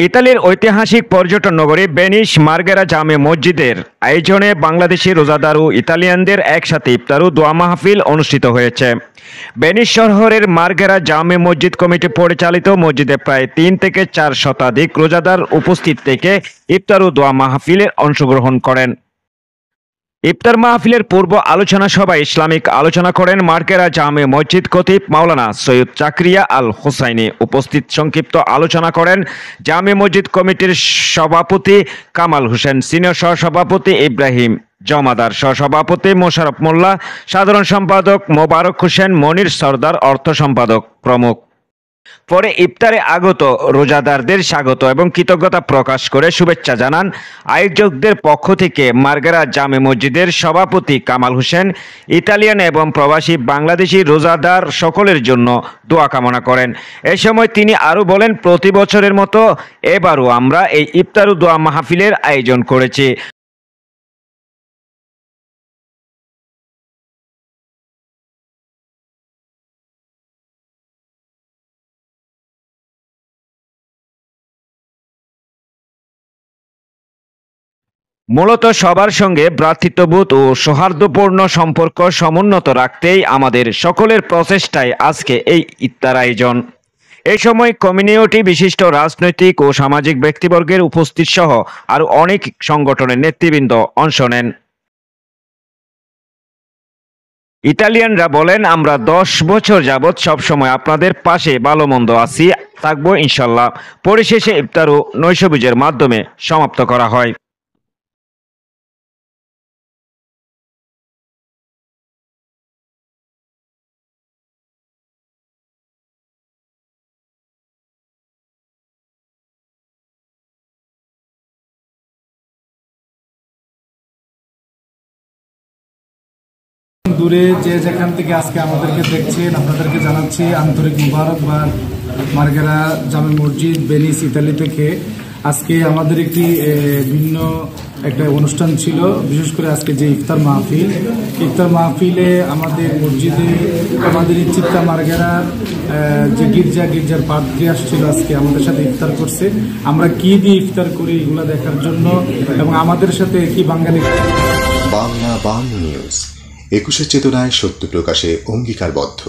ইতালির ঐতিহাসিক পর্যটন নগরী ভেনিস মার্গেরা জামে মসজিদের আয়োজনে বাংলাদেশি রোজাদার ও ইতালিয়ানদের একসাথে ইফতার ও দোয়া মাহফিল অনুষ্ঠিত হয়েছে। ভেনিস শহরের মার্গেরা জামে মসজিদ কমিটি পরিচালিত মসজিদে প্রায় 3 থেকে 4 শতাধিক রোজাদার উপস্থিত থেকে ইফতার ও দোয়া মাহফিলে অংশগ্রহণ করেন। ইফতার মাহফিলের পূর্ব আলোচনা সভায় ইসলামিক আলোচনা করেন মার্গেরা জামে মসজিদ খতিব মাওলানা সৈয়দ জাকারিয়া আল হোসাইনি। উপস্থিত সংক্ষিপ্ত আলোচনা করেন জামে মসজিদ কমিটির সভাপতি কামাল হোসেন, সিনিয়র সহসভাপতি ইব্রাহিম জমাদার, সহসভাপতি মোশাররফ মোল্লা, সাধারণ সম্পাদক মোবারক হোসেন, মনির সরদার, অর্থ সম্পাদক প্রমুখ। পরে ইফতারে আগত রোজাদারদের স্বাগত এবং কৃতজ্ঞতা প্রকাশ করে শুভেচ্ছা জানান আয়োজকদের পক্ষ থেকে মার্গেরা জামে মসজিদের সভাপতি কামাল হোসেন। ইতালিয়ান এবং প্রবাসী বাংলাদেশি রোজাদার সকলের জন্য দোয়া কামনা করেন। এ সময় তিনি আরও বলেন, প্রতি বছরের মতো এবারও আমরা এই ইফতার ও দোয়া মাহফিলের আয়োজন করেছি। মূলত সবার সঙ্গে ভ্রাতৃত্ববোধ ও সৌহার্দ্যপূর্ণ সম্পর্ক সমুন্নত রাখতেই আমাদের সকলের প্রচেষ্টায় আজকে এই ইফতার আয়োজন। এই সময় কমিউনিটি বিশিষ্ট রাজনৈতিক ও সামাজিক ব্যক্তিবর্গের উপস্থিত সহ আরও অনেক সংগঠনের নেতৃবৃন্দ অংশ নেন। ইতালিয়ানরা বলেন, আমরা 10 বছর যাবৎ সবসময় আপনাদের পাশে ভালো মন্দ আছি, থাকবো ইনশাল্লাহ। পরিশেষে ইফতার ও নৈশভোজের মাধ্যমে সমাপ্ত করা হয়। দূরে যে যেখান থেকে আজকে আমাদেরকে দেখছেন, আপনাদেরকে জানাচ্ছি আন্তরিক মুবারকবাদ। মার্গেরা জামে মসজিদ ভেনিস ইতালি থেকে আজকে আমাদের একটি ভিন্ন একটা অনুষ্ঠান ছিল। বিশেষ করে আজকে যে ইফতার মাহফিলে আমাদের মসজিদে আমাদের চিত্তা মার্গেরার যে গির্জার পাদ্রী আসছিল, আজকে আমাদের সাথে ইফতার করছে। আমরা কি দিয়ে ইফতার করি এগুলো দেখার জন্য এবং আমাদের সাথে কি বাঙালি বাংলা নিউজ 21 চেতনায় সত্য প্রকাশে অঙ্গীকারবদ্ধ।